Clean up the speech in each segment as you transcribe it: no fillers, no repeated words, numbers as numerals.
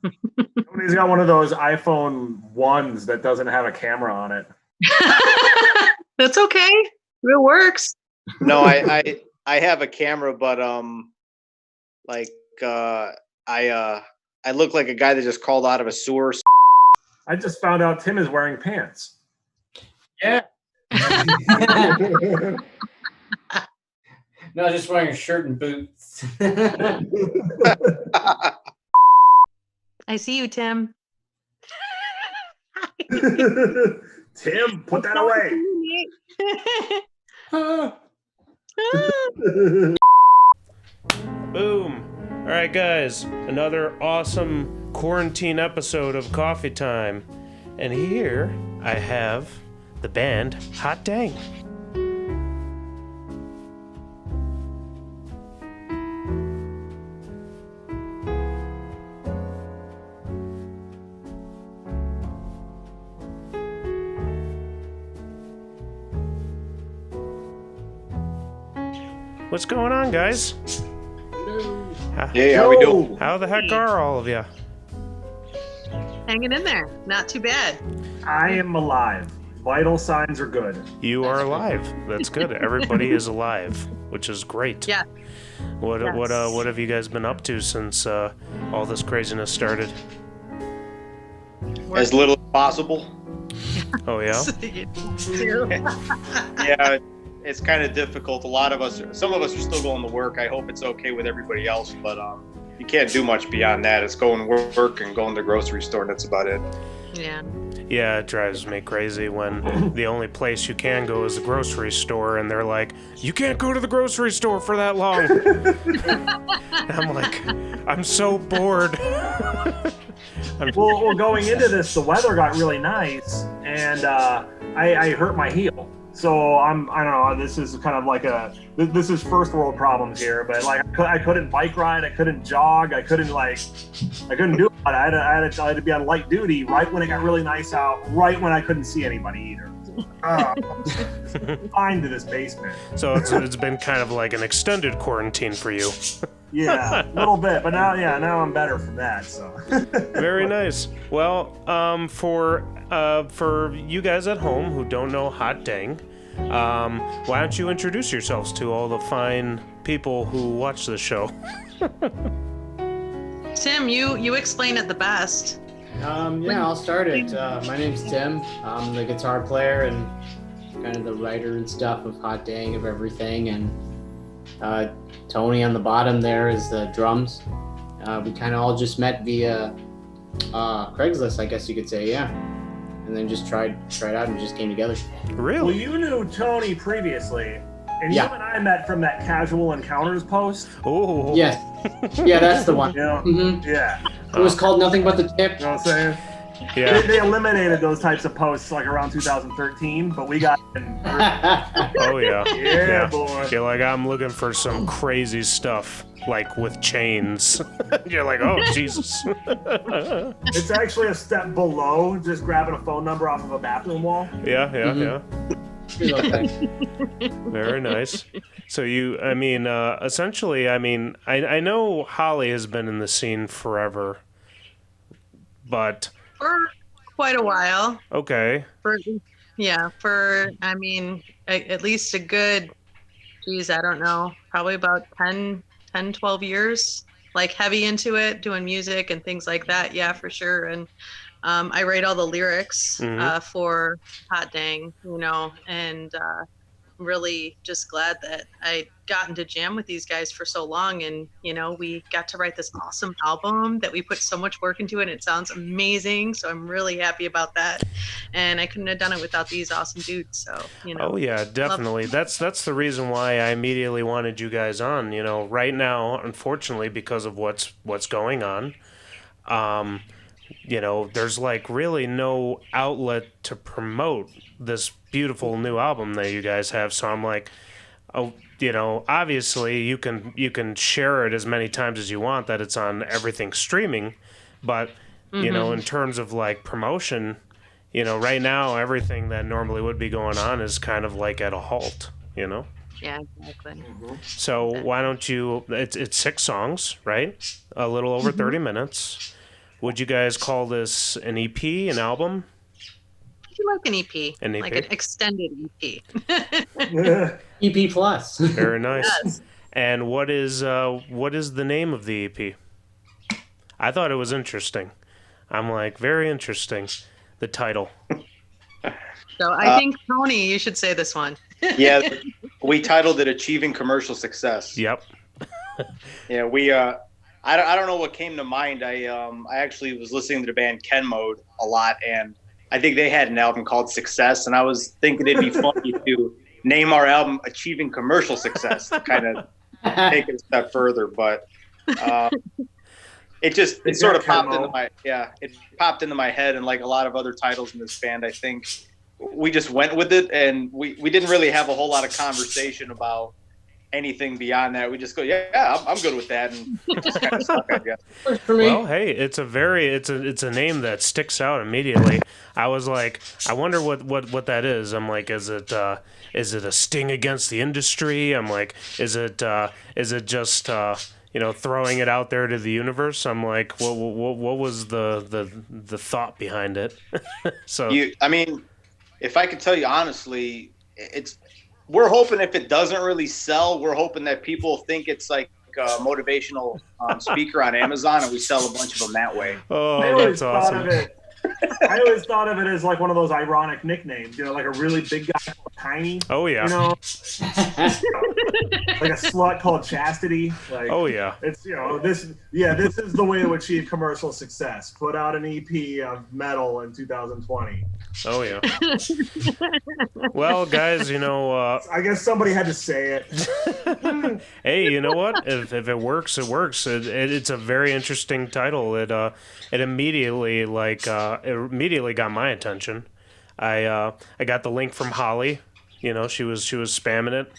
Somebody's got one of those iPhone 1s that doesn't have a camera on it. That's okay. It works. No, I have a camera, but I look like a guy that just crawled out of a sewer. I just found out Tim is wearing pants. Yeah. No, just wearing a shirt and boots. I see you, Tim. Tim, put that away. Boom. All right, guys, another awesome quarantine episode of Coffee Time. And here I have the band Hot Dang. What's going on, guys? Hey, how we doing? How the heck are all of you? Hanging in there. Not too bad. I am alive. Vital signs are good. You are alive. That's good. Everybody is alive, which is great. Yeah. What have you guys been up to since all this craziness started? As little as possible. Oh yeah. Yeah, it's kind of difficult. Some of us are still going to work. I hope it's okay with everybody else, but you can't do much beyond that. It's going to work and going to the grocery store, and that's about it. Yeah. Yeah, it drives me crazy when the only place you can go is the grocery store, and they're like, you can't go to the grocery store for that long. And I'm like, I'm so bored. Well, going into this, the weather got really nice, and I hurt my heel. So I don't know. This is kind of like this is first world problems here. But like I couldn't bike ride, I couldn't jog, I couldn't do it. I had to be on light duty right when it got really nice out, right when I couldn't see anybody either. Fine to this basement. So it's been kind of like an extended quarantine for you. Yeah, a little bit, but now I'm better from that. So very nice. Well, for you guys at home who don't know Hot Dang, why don't you introduce yourselves to all the fine people who watch the show? Tim, you explain it the best. Yeah, I'll start it. My name's Tim. I'm the guitar player and kind of the writer and stuff of Hot Dang, of everything. And Tony on the bottom there is the drums. We kind of all just met via Craigslist, I guess you could say, yeah. And then just tried out and just came together. Really? Well, you knew Tony previously, and Yeah. you and I met from that Casual Encounters post. Oh. Yes. Yeah, that's the one. Yeah. Mm-hmm. Yeah. It was called Nothing But the Tip. You know what I'm saying? Yeah. They eliminated those types of posts like around 2013, but we got Oh yeah. yeah, boy. You're like, I'm looking for some crazy stuff, like with chains. You're like, oh Jesus. It's actually a step below just grabbing a phone number off of a bathroom wall. Yeah. Okay. Very nice. So essentially, I know Holly has been in the scene forever, but For quite a while. okay. At least a good, I don't know, probably about 10, 12 years, like heavy into it, doing music and things like that. Yeah, for sure. And I write all the lyrics for Hot Dang, and really just glad that I gotten to jam with these guys for so long. And, we got to write this awesome album that we put so much work into, and it sounds amazing. So I'm really happy about that. And I couldn't have done it without these awesome dudes. So, Oh yeah, definitely. That's the reason why I immediately wanted you guys on. Right now, unfortunately, because of what's going on, there's like really no outlet to promote this beautiful new album that you guys have. So I'm like, obviously you can share it as many times as you want that it's on everything streaming, but in terms of like promotion, right now everything that normally would be going on is kind of like at a halt. Yeah, exactly. So why don't you? It's 6 songs, right? A little over 30 minutes. would you guys call this an EP, an album? You like an EP, An EP? like an extended EP. EP plus. Very nice. Yes. And what is the name of the EP? I thought it was interesting. I'm like, very interesting. The title. So I think Tony, you should say this one. Yeah, we titled it "Achieving Commercial Success." Yep. Yeah, we. I don't know what came to mind. I actually was listening to the band Ken Mode a lot, and I think they had an album called Success, and I was thinking it'd be funny to name our album "Achieving Commercial Success" to kind of take it a step further, but it sort of popped into my head, and like a lot of other titles in this band, I think we just went with it, and we didn't really have a whole lot of conversation about anything beyond that. We just go, yeah, I'm good with that, and it just kind of stuck, I guess. For me. Well, hey, it's a name that sticks out immediately. I was like, I wonder what that is. I'm like, is it a sting against the industry? I'm like, is it just throwing it out there to the universe? I'm like, what was the thought behind it? So if I could tell you honestly, we're hoping if it doesn't really sell, we're hoping that people think it's like a motivational speaker on Amazon, and we sell a bunch of them that way. Oh, that's awesome. I always thought of it as like one of those ironic nicknames, like a really big guy called Tyme. Oh yeah. Like a slut called Chastity. Like, oh yeah. It's this is the way to achieve commercial success. Put out an EP of metal in 2020. Oh yeah. Well, guys, I guess somebody had to say it. Hey, you know what? If it works, it works. It's a very interesting title. It immediately got my attention. I got the link from Holly. She was spamming it,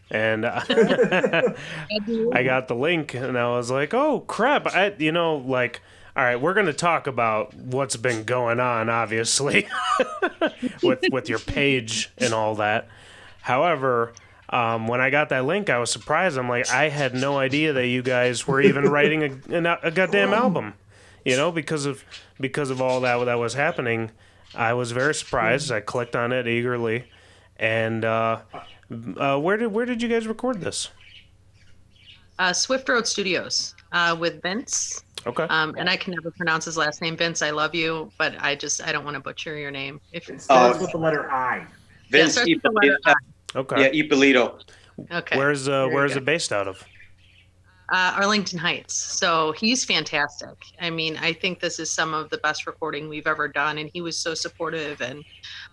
and I got the link, and I was like, oh crap! All right, we're gonna talk about what's been going on, obviously, with your page and all that. However, when I got that link, I was surprised. I'm like, I had no idea that you guys were even writing a goddamn album. Because of all that was happening, I was very surprised. I clicked on it eagerly, and where did you guys record this? Swift Road Studios with Vince. Okay. And I can never pronounce his last name. Vince, I love you, but I don't want to butcher your name. It starts with the letter I. Vince Ippolito. Okay. Yeah, Ippolito. Okay. Where's it based out of? Arlington Heights. So he's fantastic. I mean, I think this is some of the best recording we've ever done, and he was so supportive, and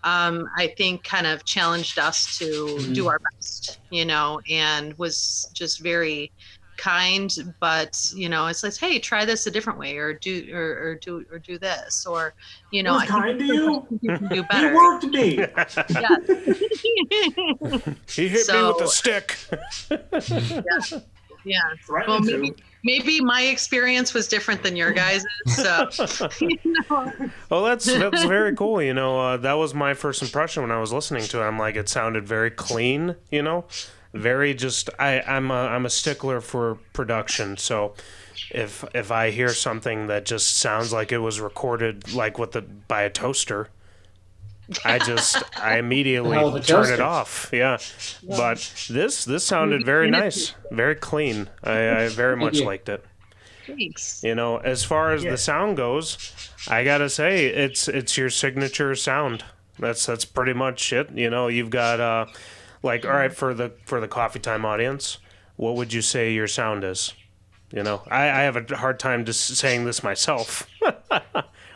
I think kind of challenged us to do our best, and was just very kind, but it's like, hey, try this a different way, or do this, or I kind to you. You can do better. He worked me. Yeah. He hit me with a stick. Yeah. Well, maybe my experience was different than your guys'. So, Well, that's very cool. That was my first impression when I was listening to it. I'm like, it sounded very clean. Very just. I'm a stickler for production. So, if I hear something that just sounds like it was recorded like by a toaster, I immediately turn it off. Yeah. But this sounded very nice, very clean. I very much liked it. Thanks. As far as the sound goes, I gotta say it's your signature sound. That's pretty much it. You've got all right, for the Coffee Time audience, what would you say your sound is? I have a hard time just saying this myself.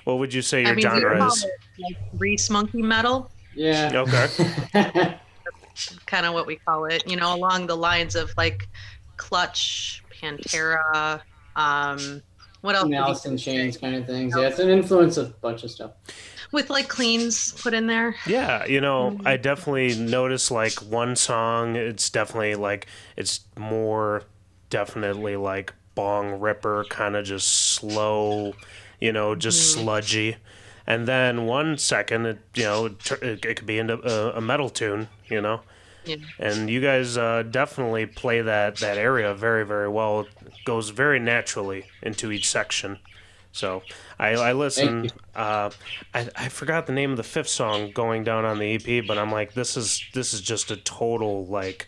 What would you say your genre is? Like Grease Monkey metal. Yeah. Okay. Kind of what we call it, along the lines of like Clutch, Pantera, what else? Alice in Chains kind of things. Yeah, it's an influence of a bunch of stuff. With like cleans put in there. Yeah, I definitely noticed like one song, it's definitely like, it's more definitely like bong ripper, kind of just slow, just sludgy. And then 1 second, it could be into a metal tune, Yeah. And you guys definitely play that area very, very well. It goes very naturally into each section. So I listen. I forgot the name of the fifth song going down on the EP, but I'm like, this is just a total like,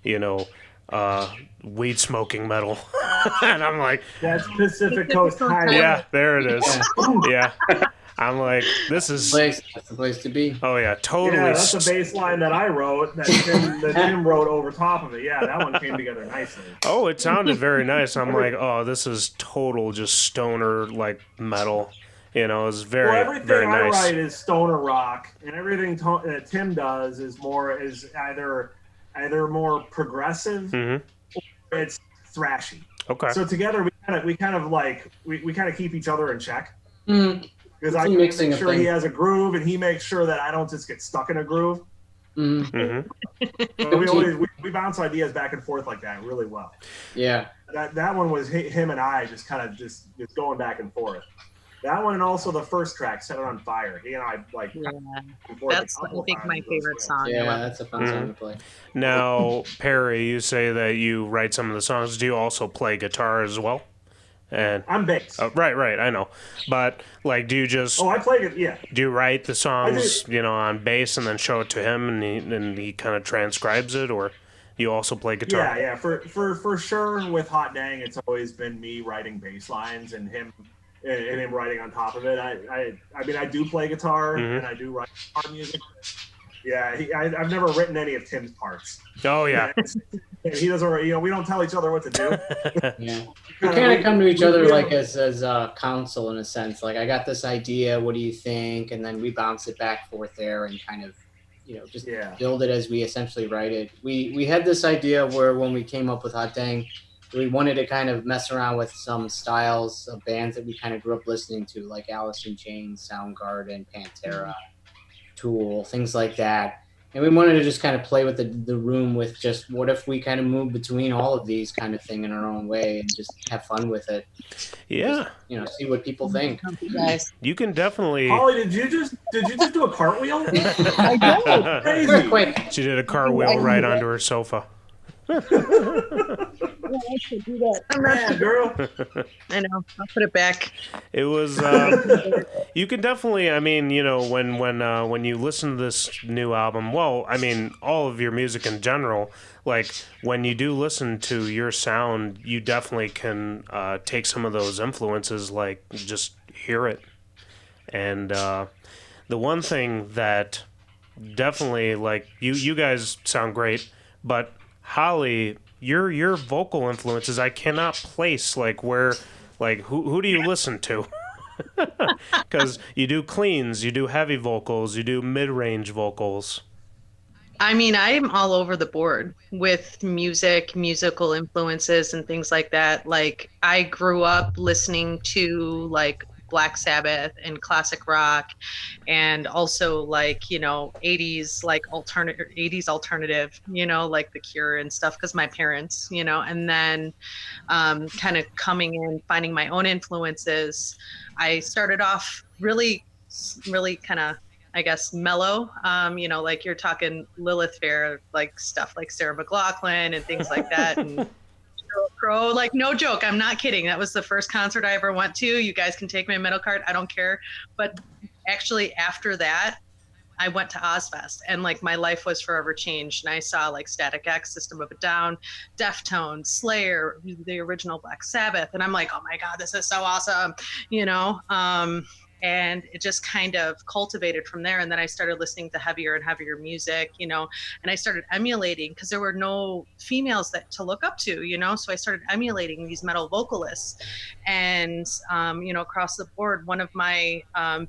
you know, weed smoking metal, and I'm like, That's Pacific Coast Highway. yeah, there it is. Yeah, I'm like, this is. That's the place to be. Oh yeah, totally. Yeah, that's the bass line that I wrote that Tim wrote over top of it. Yeah, that one came together nicely. Oh, it sounded very nice. I'm like, oh, this is total just stoner like metal. You know, it's very everything very I nice. write is stoner rock, and everything that Tim does is either more progressive, Mm-hmm. or it's thrashy. Okay. So together we kind of keep each other in check. Mm. Because I make sure he has a groove, and he makes sure that I don't just get stuck in a groove. Mm-hmm. So we bounce ideas back and forth like that really well. Yeah. That one was him and I just kind of just going back and forth. That one, and also the first track, "Set It on Fire." He and I like. Yeah. That's I think my favorite song. Yeah, that's a fun song to play. Now, Perry, you say that you write some of the songs. Do you also play guitar as well? And I'm bass. Right, I know. But like, do you just? Oh, I play it. Yeah. Do you write the songs, on bass and then show it to him, and he kind of transcribes it, or you also play guitar? Yeah. For sure, with Hot Dang, it's always been me writing bass lines and him writing on top of it. I mean, I do play guitar and I do write guitar music. Yeah, I've never written any of Tim's parts. Oh yeah. He doesn't. We don't tell each other what to do. Yeah, we kind of come to each other like as counsel in a sense. Like, I got this idea. What do you think? And then we bounce it back forth there and kind of, just build it as we essentially write it. We had this idea where when we came up with Hot Dang, we wanted to kind of mess around with some styles of bands that we kind of grew up listening to, like Alice in Chains, Soundgarden, Pantera, Tool, things like that. And we wanted to just kind of play with the room with just what if we kind of move between all of these kind of thing in our own way and just have fun with it. Yeah. Just, see what people think. You can definitely. Holly, did you just do a cartwheel? I did. Crazy. Very quick. She did a cartwheel right onto her sofa. I should do that. Man, girl. I know. I'll put it back. It was. You can definitely. I mean, when you listen to this new album, well, I mean, all of your music in general. Like, when you do listen to your sound, you definitely can take some of those influences, like just hear it. And the one thing that definitely, like, you guys sound great, but Holly, your vocal influences, I cannot place, like, where, like, who do you listen to? Because you do cleans, you do heavy vocals, you do mid-range vocals. I mean, I'm all over the board with musical influences and things like that. Like, I grew up listening to like Black Sabbath and classic rock, and also like 80s alternative, like The Cure and stuff, because my parents, and then kind of coming in, finding my own influences. I started off really kind of, I guess, mellow, like you're talking Lilith Fair, like stuff like Sarah McLachlan and things like that. And Crow, like, no joke, I'm not kidding. That was the first concert I ever went to. You guys can take my metal card, I don't care. But actually after that, I went to Ozfest, and like my life was forever changed. And I saw like Static X, System of a Down, Deftones, Slayer, the original Black Sabbath. And I'm like, oh my God, this is so awesome, and it just kind of cultivated from there. And then I started listening to heavier and heavier music, and I started emulating, because there were no females to look up to, so I started emulating these metal vocalists. And, across the board, one of my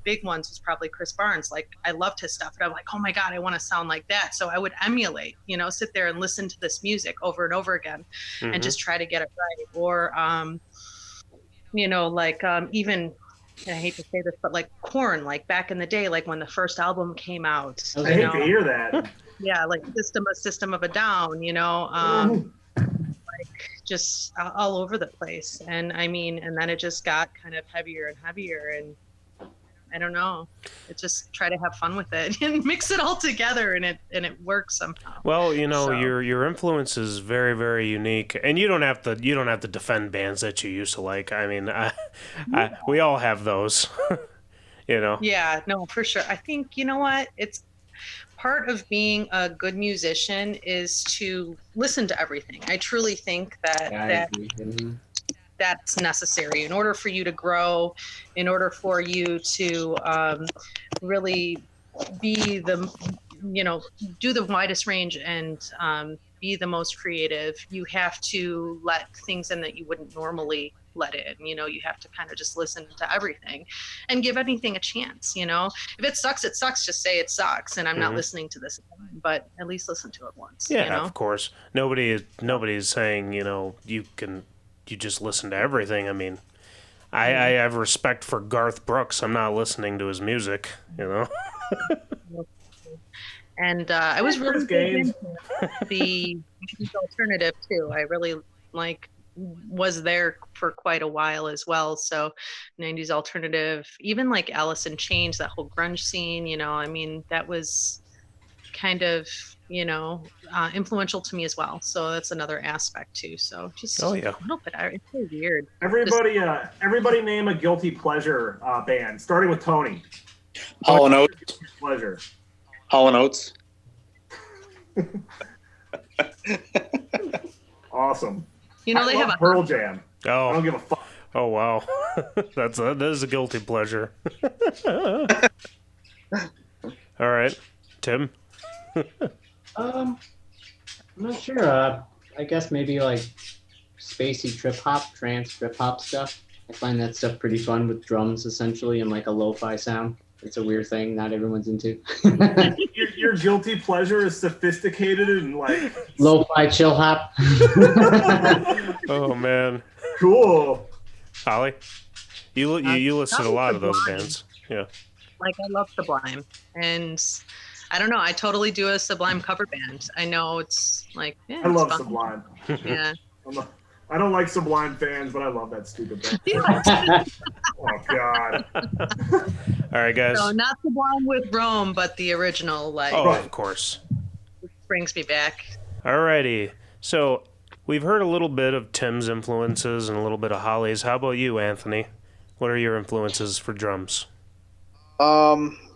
big ones was probably Chris Barnes. Like, I loved his stuff, and I'm like, oh my God, I want to sound like that. So I would emulate, sit there and listen to this music over and over again, and just try to get it right. Or, even, I hate to say this, but like Korn, like back in the day, like when the first album came out. I hate to hear that. Yeah, like System of a Down, like just all over the place. And I mean, and then it just got kind of heavier and heavier. And I don't know. It just try to have fun with it and mix it all together, and it works somehow. Well, So. your influence is very, very unique, and you don't have to defend bands that you used to like. I mean, we all have those, Yeah, no, for sure. I think, you know what? It's part of being a good musician is to listen to everything. I truly think that that's necessary in order for you to grow, in order for you to really be the, do the widest range and be the most creative. You have to let things in that you wouldn't normally let in. You have to kind of just listen to everything and give anything a chance. If it sucks, it sucks. Just say it sucks and I'm not listening to this again, but at least listen to it once. Yeah, of course. Nobody's saying, you just listen to everything. I mean, I have respect for Garth Brooks. I'm not listening to his music, And I was really big into the alternative too. I really was there for quite a while as well. So 90s alternative, even like Alice in Chains, that whole grunge scene, I mean, that was kind of, influential to me as well. So that's another aspect too. So just a little bit, it's so weird. Everybody name a guilty pleasure band, starting with Tony. Hall & Oates. Pleasure. Hall & Oates. Awesome. They have a Pearl Jam. Oh, I don't give a fuck. Oh wow, that is a guilty pleasure. All right, Tim. I'm not sure. I guess maybe like spacey trance trip hop stuff. I find that stuff pretty fun with drums essentially and like a lo-fi sound. It's a weird thing not everyone's into. your guilty pleasure is sophisticated and like lo-fi chill hop. Oh man. Cool. Holly, you listen to a lot of those bands. Yeah. Like I love Sublime, and I don't know. I totally do a Sublime cover band. I know it's like I love fun. Sublime. Yeah. I don't like Sublime fans, but I love that stupid band. Oh God. All right, guys. So not Sublime with Rome, but the original. Like. Oh, of course. It brings me back. All righty. So we've heard a little bit of Tim's influences and a little bit of Holly's. How about you, Anthony? What are your influences for drums?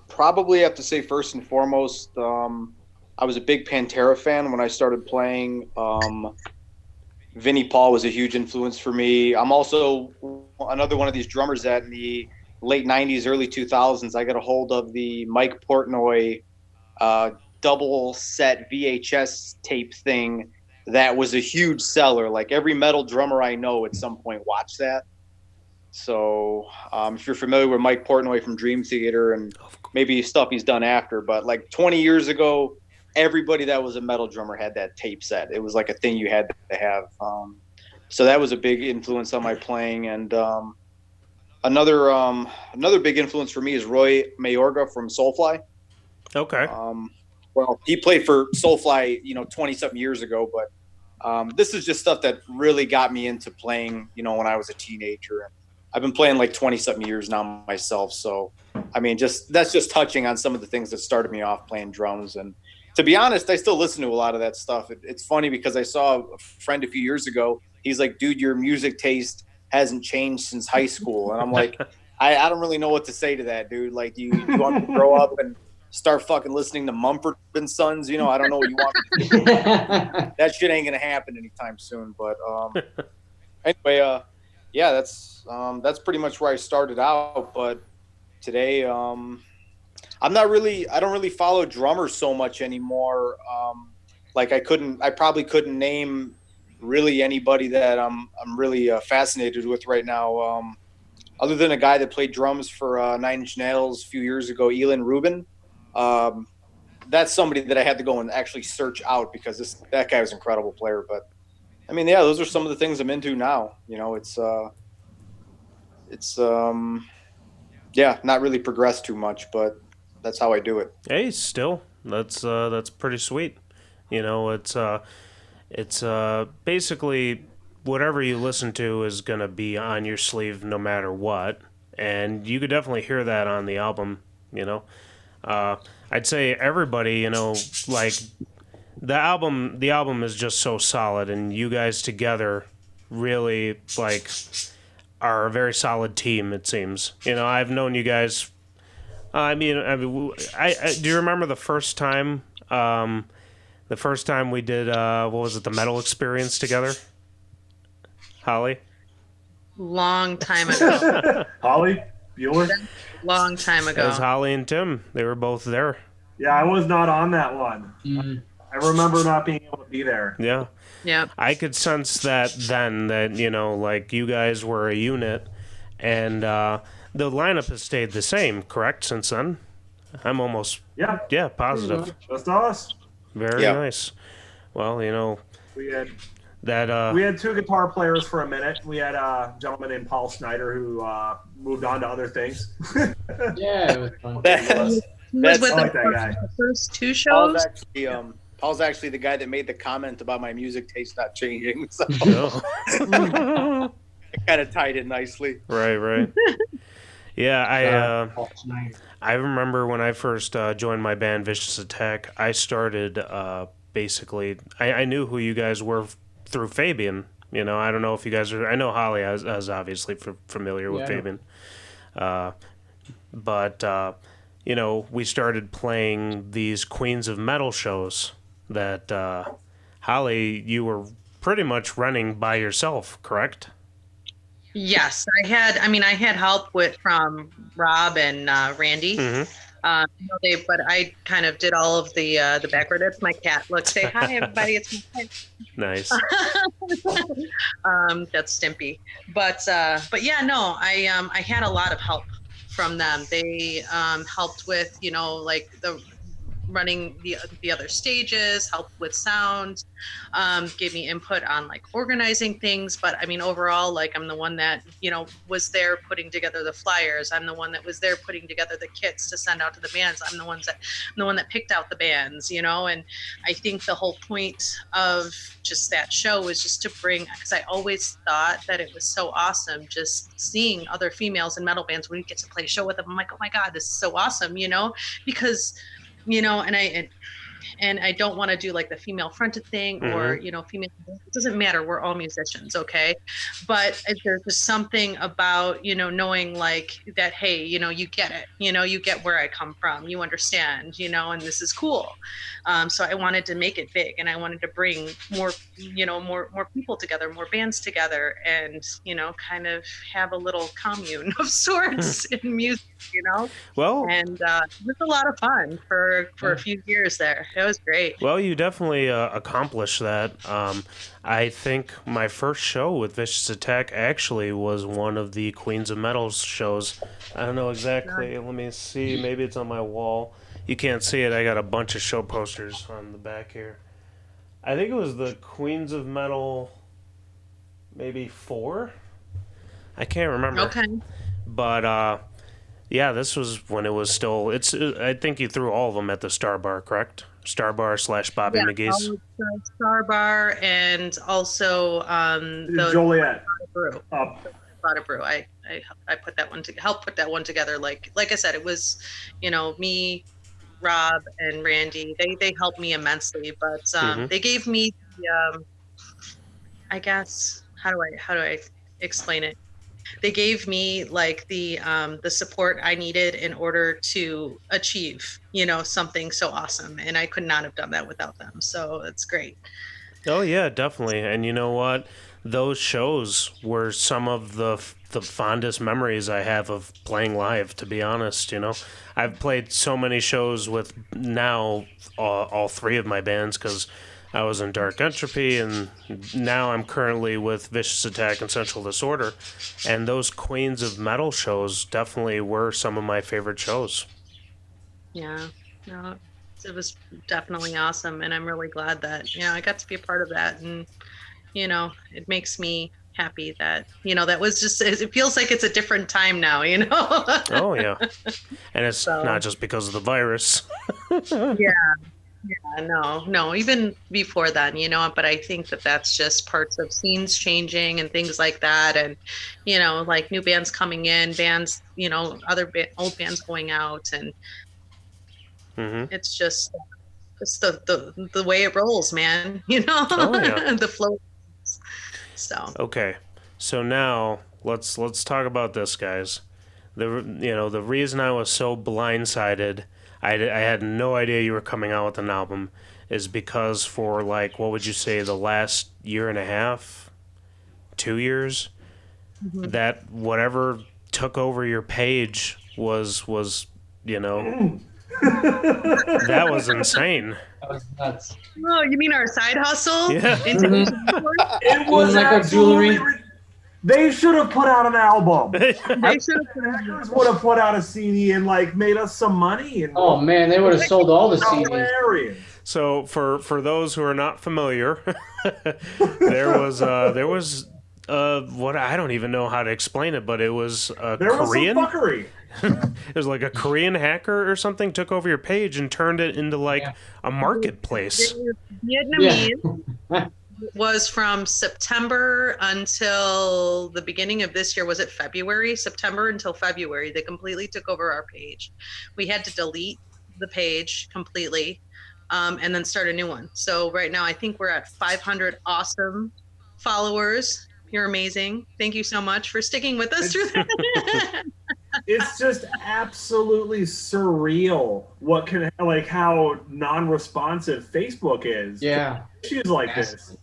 Probably have to say first and foremost, I was a big Pantera fan when I started playing. Vinnie Paul was a huge influence for me. I'm also another one of these drummers that in the late 90s, early 2000s, I got a hold of the Mike Portnoy double set VHS tape thing that was a huge seller. Like every metal drummer I know at some point watched that. So if you're familiar with Mike Portnoy from Dream Theater and maybe stuff he's done after, but like 20 years ago, everybody that was a metal drummer had that tape set. It was like a thing you had to have. So that was a big influence on my playing. And another big influence for me is Roy Mayorga from Soulfly. Okay. Well, he played for Soulfly, 20-something years ago, but this is just stuff that really got me into playing, when I was a teenager. I've been playing like 20-something years now myself. So, I mean, that's just touching on some of the things that started me off playing drums. And to be honest, I still listen to a lot of that stuff. It's funny because I saw a friend a few years ago. He's like, dude, your music taste hasn't changed since high school. And I'm like, I don't really know what to say to that, dude. Like, you want me to grow up and start fucking listening to Mumford and Sons? I don't know what you want me to do. That shit ain't going to happen anytime soon. But anyway, yeah, that's pretty much where I started out. But today, I don't really follow drummers so much anymore. I probably couldn't name really anybody that I'm really fascinated with right now. Other than a guy that played drums for Nine Inch Nails a few years ago, Elin Rubin. That's somebody that I had to go and actually search out because that guy was an incredible player. But I mean, yeah, those are some of the things I'm into now. Not really progressed too much, but that's how I do it. Hey, still, that's pretty sweet. It's basically whatever you listen to is gonna be on your sleeve no matter what. and you could definitely hear that on the album. I'd say everybody, like the album is just so solid, and you guys together really like are a very solid team. It seems. I've known you guys. I do you remember the first time? The first time we did what was it? The metal experience together, Holly. Long time ago. Holly Bueller. Long time ago. It was Holly and Tim. They were both there. Yeah, I was not on that one. I remember not being able to be there. Yeah. Yeah. I could sense that then that, like you guys were a unit, and the lineup has stayed the same, correct, since then? I'm almost positive. Just us. Very nice. Well, we had that we had two guitar players for a minute. We had a gentleman named Paul Snyder who moved on to other things. Yeah, it was fun. Was with I like that guy. the first two shows. Paul's actually the guy that made the comment about my music taste not changing. So it kind of tied in nicely. Right. Yeah, I remember when I first joined my band Vicious Attack, I started basically, I knew who you guys were through Fabian. I don't know if you guys are, I know Holly is obviously familiar with Fabian. But we started playing these Queens of Metal shows that Holly, you were pretty much running by yourself, correct? Yes, I had help from Rob and Randy. Mm-hmm. But I kind of did all of the background. That's my cat. Look, say hi, everybody. It's my cat. Nice. That's Stimpy. But yeah, no, I had a lot of help from them. They helped with like the running the other stages, helped with sound, gave me input on like organizing things. But overall, like I'm the one that was there putting together the flyers. I'm the one that was there putting together the kits to send out to the bands. I'm the one that picked out the bands, and I think the whole point of just that show was just to bring, because I always thought that it was so awesome just seeing other females in metal bands when you get to play a show with them. I'm like, oh my God, this is so awesome, because and I don't want to do like the female fronted thing or, female, it doesn't matter. We're all musicians. Okay. But there's just something about, knowing like that, hey, you get it, you get where I come from, you understand, and this is cool. So I wanted to make it big, and I wanted to bring more people together, more bands together, and, kind of have a little commune of sorts in music, Well, and it was a lot of fun for a few years there. It was great. Well, you definitely accomplished that. I think my first show with Vicious Attack actually was one of the Queens of Metal shows. I don't know exactly. Let me see. Maybe it's on my wall. You can't see it. I got a bunch of show posters on the back here. I think it was the Queens of Metal, maybe 4? I can't remember. Okay. But, yeah, this was when it was still... I think you threw all of them at the Star Bar, correct? Star Bar / Bobby McGee's. Star Bar, and also the Joliet. Brew. Brew. I put that one to help put that one together. Like I said, it was, me, Rob, and Randy. They helped me immensely, but they gave me the, I guess, how do I explain it? They gave me like the support I needed in order to achieve, something so awesome. And I could not have done that without them. So it's great. Oh yeah, definitely. And you know what? Those shows were some of the fondest memories I have of playing live, to be honest. I've played so many shows with now all 3 of my bands, because I was in Dark Entropy, and now I'm currently with Vicious Attack and Central Disorder. And those Queens of Metal shows definitely were some of my favorite shows. Yeah, no, it was definitely awesome. And I'm really glad that, I got to be a part of that. And, it makes me happy that, that was just, it feels like it's a different time now, Oh, yeah. And it's not just because of the virus. Yeah. No, even before then, but I think that that's just parts of scenes changing and things like that. And, like new bands coming in, bands, old bands going out. And it's just the way it rolls, man, Oh yeah. the flow. So, Okay. So now let's talk about this, guys. The reason I was so blindsided, I had no idea you were coming out with an album, is because for like, what would you say, the last year and a half, 2 years, that whatever took over your page was that was insane. That was nuts. oh, you mean our side hustle? Yeah. It was was like a absolutely. jewelry. They should have put out an album. They should have. Hackers would have put out a CD and like made us some money. And Oh man, they would have sold all the CDs. hilarious. So for those who are not familiar, there was what, I don't even know how to explain it, but it was a There was Korean. some fuckery. It was like a Korean hacker or something took over your page and turned it into like a marketplace. Vietnamese was from September until the beginning of this year. Was it February? September until February. They completely took over our page. We had to delete the page completely and then start a new one. So right now I think we're at 500 awesome followers. You're amazing. Thank you so much for sticking with us through that. It's just absolutely surreal what can, like, how non-responsive Facebook is. Yeah. Issues like this.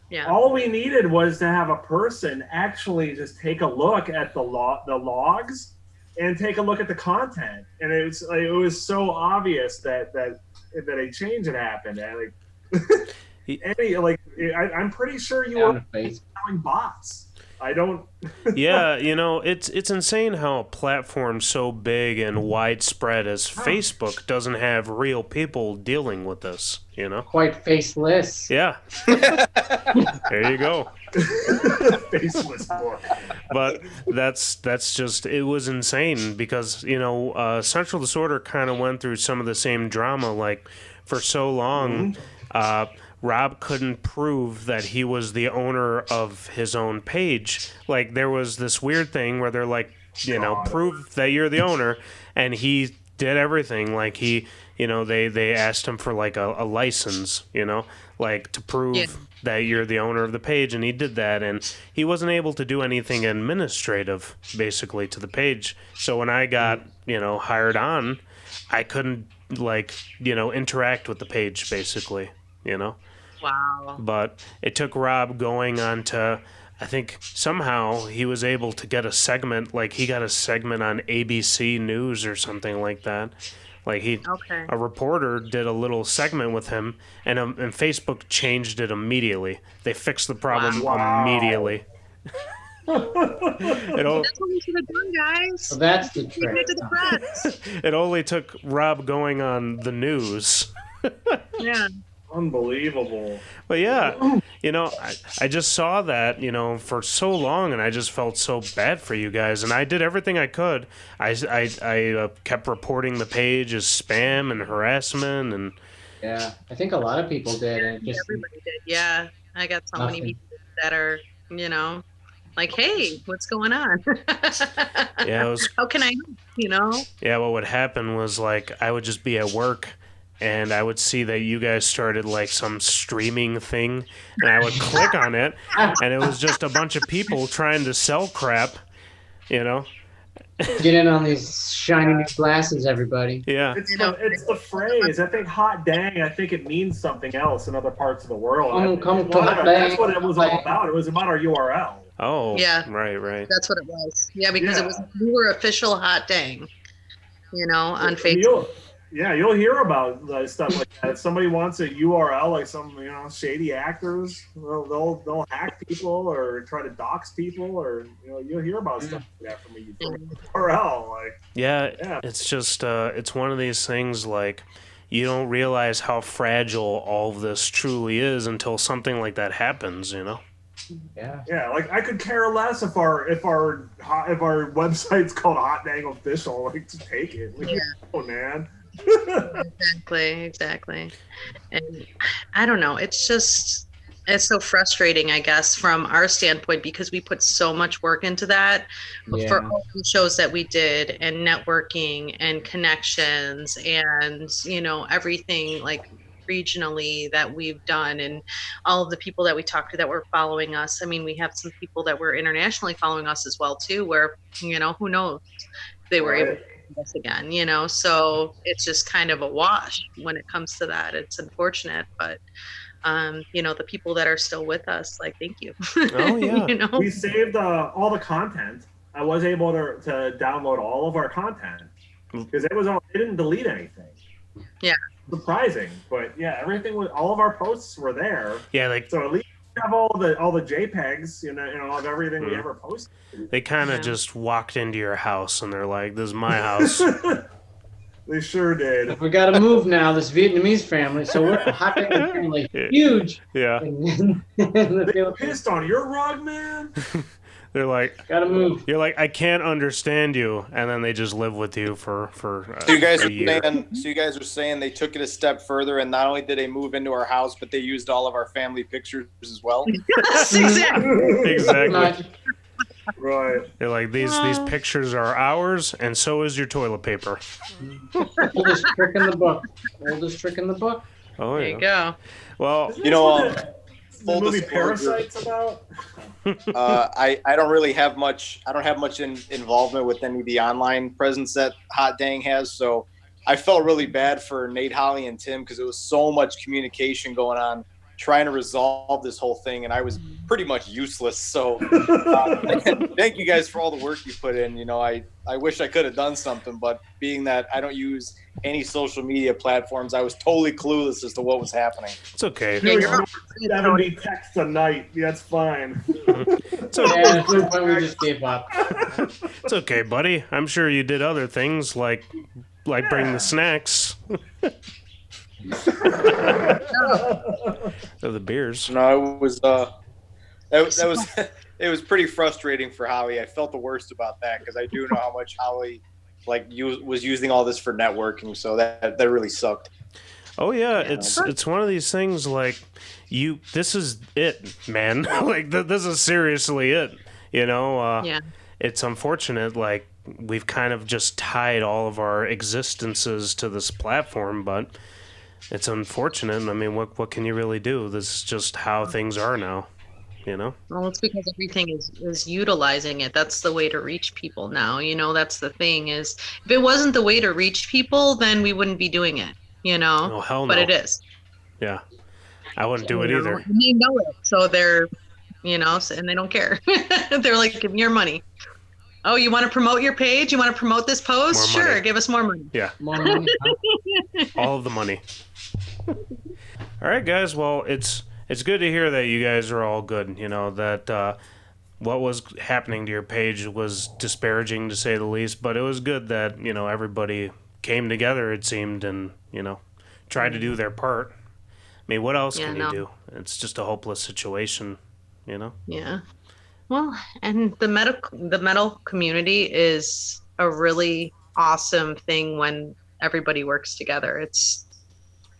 Yeah. All we needed was to have a person actually just take a look at the logs and take a look at the content, and it was so obvious that a change had happened. And I'm pretty sure you were selling bots. I don't. Yeah, it's insane how a platform so big and widespread as Facebook doesn't have real people dealing with this, Quite faceless. Yeah. There you go. Faceless book. But that's just, it was insane because, Central Disorder kind of went through some of the same drama. Like, for so long, Rob couldn't prove that he was the owner of his own page. Like, there was this weird thing where they're like, prove that you're the owner, and he did everything. Like, they asked him for like a license, like to prove that you're the owner of the page, and he did that, and he wasn't able to do anything administrative basically to the page. So when I got, hired on, I couldn't interact with the page basically, Wow. But it took Rob going on to, I think somehow he was able to get a segment, like he got a segment on ABC News or something like that. Like a reporter did a little segment with him, and Facebook changed it immediately. They fixed the problem immediately. That's what we should have done, guys. So that's the trick. It only took Rob going on the news. Yeah. Unbelievable. But yeah, I just saw that, for so long, and I just felt so bad for you guys, and I did everything I could. I kept reporting the page as spam and harassment, and yeah, I think a lot of people did. And everybody did. Yeah, I got so many people that are, like, hey, what's going on? Yeah, how can I help? Yeah, what would happen was like I would just be at work, and I would see that you guys started like some streaming thing, and I would click on it, and it was just a bunch of people trying to sell crap, Get in on these shiny new glasses, everybody. Yeah. It's the phrase. I think hot dang, I think it means something else in other parts of the world. That's what it was all about. It was about our URL. Oh, yeah. Right. That's what it was. Yeah, because we were official hot dang, on Facebook. You'll hear about stuff like that. If somebody wants a URL, like some shady actors, they'll hack people or try to dox people, or you'll hear about stuff like that from a URL. Like it's just it's one of these things, like you don't realize how fragile all of this truly is until something like that happens. Yeah. Like I could care less if our website's called Hot Dang Official. Like, just take it. Like, man. Exactly. And I don't know. It's so frustrating, I guess, from our standpoint because we put so much work into that for Yeah. all the shows that we did and networking and connections and, everything like regionally that we've done and all of the people that we talked to that were following us. I mean, we have some people that were internationally following us as well too, where, who knows if they were able Right. to do this again, so it's just kind of a wash when it comes to that. It's unfortunate, but the people that are still with us, like, thank you. Oh yeah. We saved all the content. I was able to download all of our content because it was all. They didn't delete anything. Yeah. Surprising, but yeah, everything was. All of our posts were there. Yeah, like So at least we have all the JPEGs, of everything we ever posted. they kind of just walked into your house and they're like, "This is my house." They sure did. We got to move now. This Vietnamese family, so we're a hot dang family, huge. Yeah. In the They Philippines. pissed on your rug, man. They're like, Got to move. you're like, I can't understand you, and then they just live with you for So you guys a are year. saying they took it a step further, and not only did they move into our house, but they used all of our family pictures as well. Yes, exactly. Exactly. Right. They're like, these pictures are ours, and so is your toilet paper. Oldest trick in the book. Oldest trick in the book. Oh There yeah. you go. Well, Isn't You this know, what the full movie disclosure, Parasite's about? I don't really have much. I don't have much involvement with any of the online presence that Hot Dang has. So I felt really bad for Nate, Holly, and Tim because it was so much communication going on, trying to resolve this whole thing, and I was pretty much useless. So thank you guys for all the work you put in. I wish I could have done something, but being that I don't use any social media platforms, I was totally clueless as to what was happening. it's okay. Yeah, you're 70 texts a night. That's fine. It's okay. Yeah, at some point we just gave up. It's okay, buddy. I'm sure you did other things like bring the snacks. Or the beers. No, it was that was it was pretty frustrating for Holly. I felt the worst about that because I do know how much Holly was using all this for networking, so that really sucked. Oh yeah, it's one of these things like this is it, man. Like this is seriously it. Yeah. It's unfortunate. Like we've kind of just tied all of our existences to this platform, but it's unfortunate. I mean, what can you really do? This is just how things are now. Well, it's because everything is utilizing it. That's the way to reach people now. That's the thing is, if it wasn't the way to reach people, then we wouldn't be doing it. Oh hell no. But it is. Yeah, I wouldn't do it either. And they know it, so they're, and they don't care. They're like, give me your money. Oh, you want to promote your page? You want to promote this post? More money. Sure, give us more money. Yeah, More money. all of the money. All right, guys. Well, it's good to hear that you guys are all good. That what was happening to your page was disparaging to say the least, but it was good that everybody came together. It seemed and tried to do their part. I mean, what else can you do? It's just a hopeless situation. Yeah. Well, and the metal community is a really awesome thing when everybody works together. It's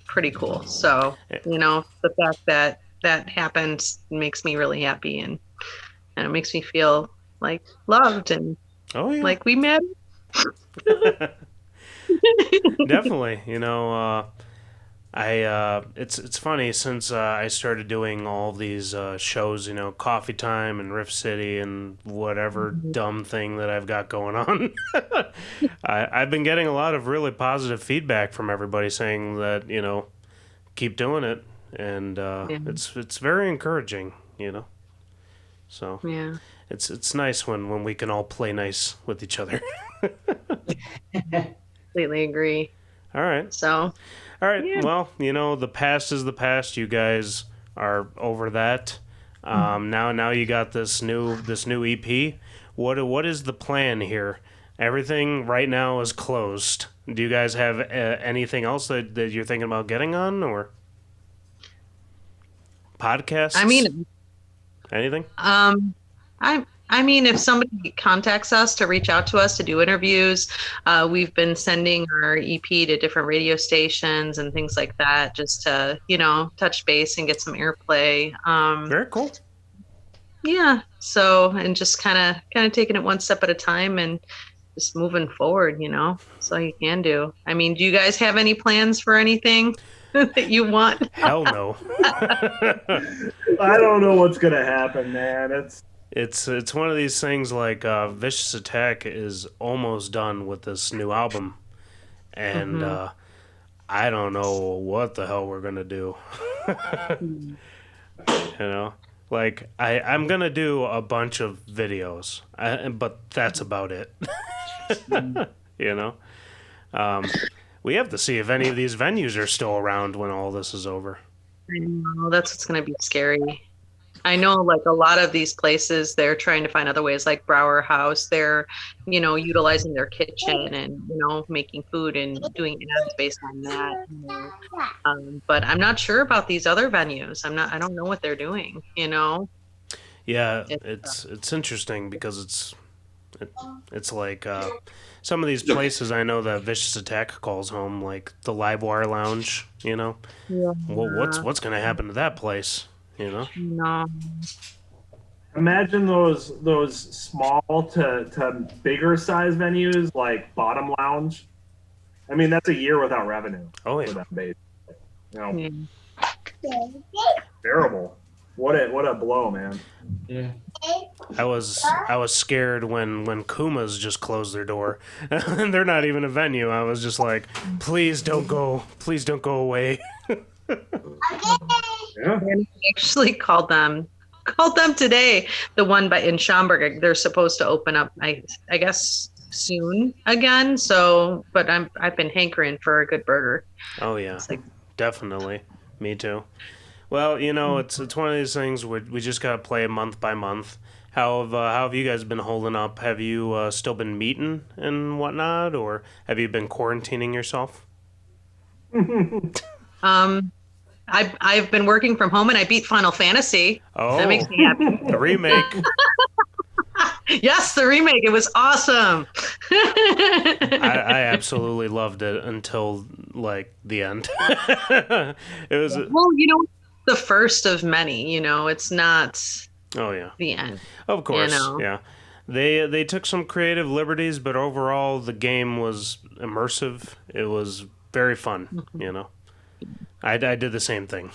pretty cool. So, the fact that happened makes me really happy and it makes me feel like loved and like we met. Definitely. It's funny since I started doing all these shows, Coffee Time and Riff City and whatever dumb thing that I've got going on. I've been getting a lot of really positive feedback from everybody saying that, keep doing it. And it's very encouraging, So yeah, it's nice when we can all play nice with each other. completely agree. All right. So, all right. Yeah. Well, the past is the past. You guys are over that. Now you got this new EP. What is the plan here? Everything right now is closed. Do you guys have anything else that you're thinking about getting on or podcasts? I mean, anything? I mean, if somebody contacts us to reach out to us to do interviews, we've been sending our EP to different radio stations and things like that, just to, touch base and get some airplay. Very cool. Yeah. So, and just kind of taking it one step at a time and just moving forward, that's all you can do. I mean, do you guys have any plans for anything that you want? Hell no. I don't know what's going to happen, man. It's one of these things like Vicious Attack is almost done with this new album, and I don't know what the hell we're gonna do. Like I'm gonna do a bunch of videos, but that's about it. We have to see if any of these venues are still around when all this is over. I know, that's what's gonna be scary. I know, like, a lot of these places, they're trying to find other ways, like Brower House. They're, utilizing their kitchen and, making food and doing ads based on that. But I'm not sure about these other venues. I don't know what they're doing, Yeah, it's interesting because it's like some of these places I know that Vicious Attack calls home, like the Live Wire Lounge, Yeah. Well, what's going to happen to that place? No. Imagine those small to bigger size venues like Bottom Lounge. I mean, that's a year without revenue. Oh yeah. For them, basically. Terrible. What a blow, man. Yeah. I was scared when Kuma's just closed their door, and they're not even a venue. I was just like, please don't go away. Yeah. And I actually called them today. The one in Schaumburg, they're supposed to open up, I guess, soon again. So, but I've been hankering for a good burger. Oh yeah, definitely. Me too. Well, it's one of these things where we just gotta play it month by month. How have you guys been holding up? Have you still been meeting and whatnot, or have you been quarantining yourself? I've been working from home and I beat Final Fantasy. Oh, that makes me happy. The remake. Yes, the remake. It was awesome. I absolutely loved it until like the end. It was the first of many. It's not. Oh yeah. The end. Of course. Yeah. They took some creative liberties, but overall the game was immersive. It was very fun. I did the same thing.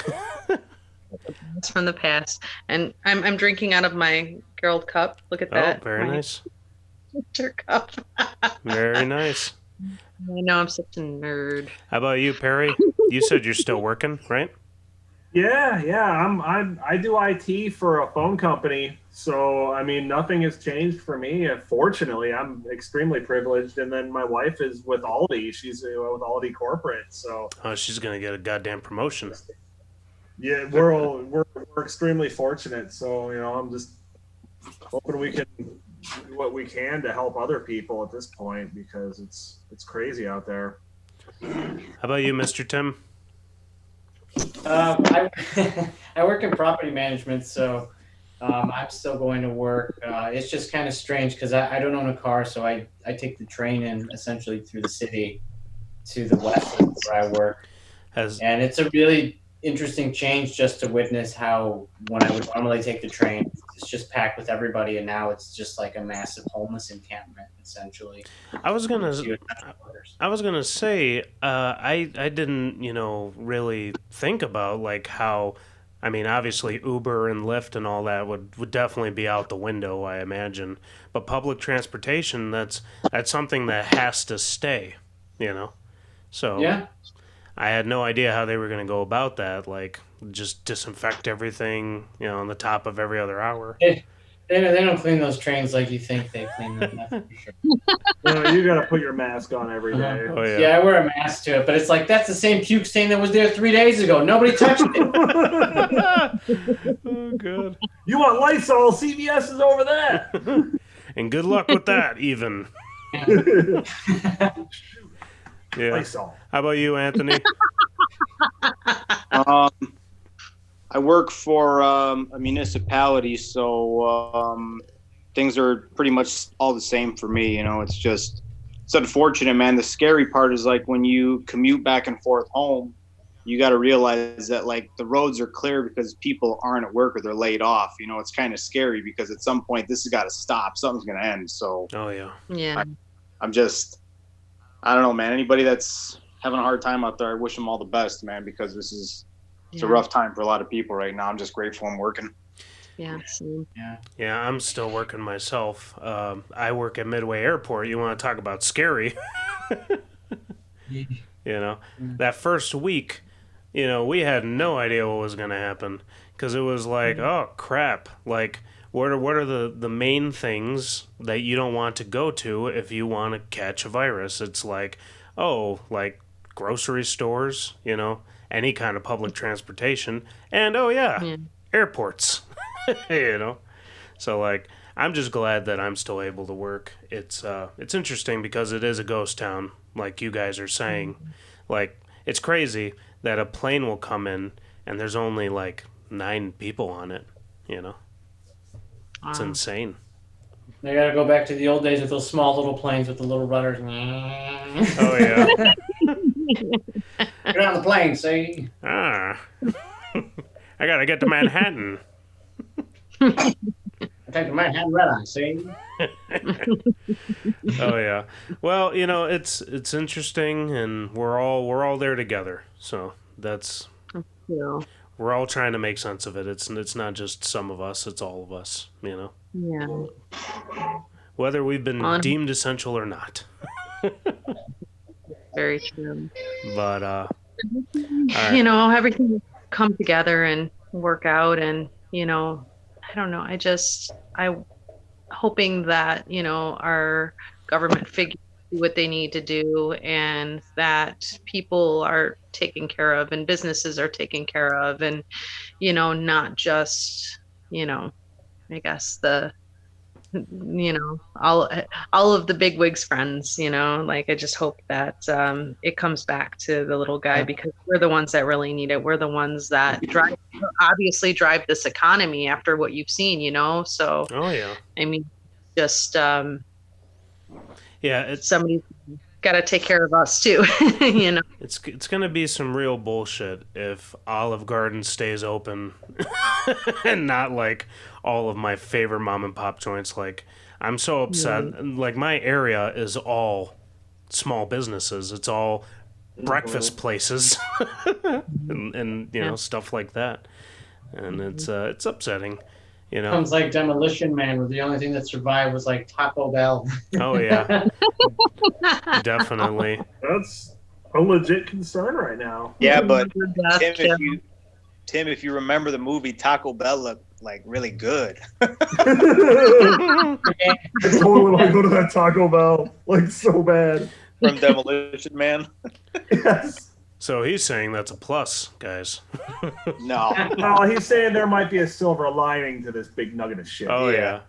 It's from the past, and I'm drinking out of my Gerald cup. Look at that. Oh, very nice. Winter cup. Very nice. I know, I'm such a nerd. How about you, Perry? You said you're still working, right? Yeah. I do IT for a phone company, so I mean nothing has changed for me. Fortunately, I'm extremely privileged, and then my wife is with Aldi. She's with Aldi Corporate, so she's gonna get a goddamn promotion. Yeah, we're extremely fortunate. So I'm just hoping we can do what we can to help other people at this point because it's crazy out there. How about you, Mr. Tim? I work in property management, so I'm still going to work. It's just kind of strange because I don't own a car, so I take the train in essentially through the city to the west of where I work. And it's a really interesting change just to witness how when I would normally take the train, it's just packed with everybody, and now it's just like a massive homeless encampment, essentially. I was gonna say, I didn't, really think about like how, I mean, obviously Uber and Lyft and all that would definitely be out the window, I imagine. But public transportation, that's something that has to stay, So yeah. I had no idea how they were going to go about that, like just disinfect everything, on the top of every other hour. They don't clean those trains like you think they clean them. That's for sure. You got to put your mask on every day. Oh, yeah. Yeah, I wear a mask to it, but it's like that's the same puke stain that was there 3 days ago. Nobody touched it. Oh, good. You want Lysol? CVS is over there. And good luck with that, even. Yeah. Lysol. How about you, Anthony? I work for a municipality, so things are pretty much all the same for me. You know, it's unfortunate, man. The scary part is like when you commute back and forth home, you got to realize that like the roads are clear because people aren't at work or they're laid off. You know, it's kind of scary because at some point this has got to stop. Something's going to end. So Oh yeah. Yeah. I'm just, I don't know, man. Anybody that's having a hard time out there, I wish them all the best, man, because it's a rough time for a lot of people right now. I'm just grateful I'm working. Yeah. Same. Yeah, I'm still working myself. I work at Midway Airport. You want to talk about scary? You know, that first week, you know, we had no idea what was going to happen because it was like, oh crap! Like, what are the main things that you don't want to go to if you want to catch a virus? It's like, oh, like grocery stores, you know, any kind of public transportation, and oh yeah. Airports. You know, so like I'm just glad that I'm still able to work. It's interesting because it is a ghost town, like you guys are saying. Like it's crazy that a plane will come in and there's only like 9 people on it. You know, it's insane. They gotta go back to the old days with those small little planes with the little rudders. Oh yeah. Get on the plane, see? I gotta get to Manhattan. I take the Manhattan Red Eye, see? Oh yeah. Well, you know, it's interesting, and we're all there together. So that's Yeah. we're all trying to make sense of it. It's not just some of us; it's all of us. You know, Yeah. whether we've been deemed essential or not. Very true. But right. You know, everything will come together and work out, and you know, I don't know. I hoping that you know our government figures do what they need to do, and that people are taken care of, and businesses are taken care of, and you know, not just you know, I guess you know all of the big wigs friends, you know, like I just hope that it comes back to the little guy because we're the ones that really need it. We're the ones that obviously drive this economy after what you've seen, you know. So Oh yeah. I mean, just yeah, somebody's got to take care of us too. You know, it's gonna be some real bullshit if Olive Garden stays open and not like all of my favorite mom and pop joints. Like I'm so upset. Like my area is all small businesses. It's all breakfast places and you know stuff like that. And it's upsetting. You know, Sounds like Demolition Man, where the only thing that survived was like Taco Bell. oh yeah, definitely. That's a legit concern right now. Yeah, but Tim, if you remember the movie, Taco Bell looked like really good. I totally want to go to that Taco Bell, like so bad. From Demolition Man. Yes. So he's saying that's a plus, guys. No. No, he's saying there might be a silver lining to this big nugget of shit. Oh yeah.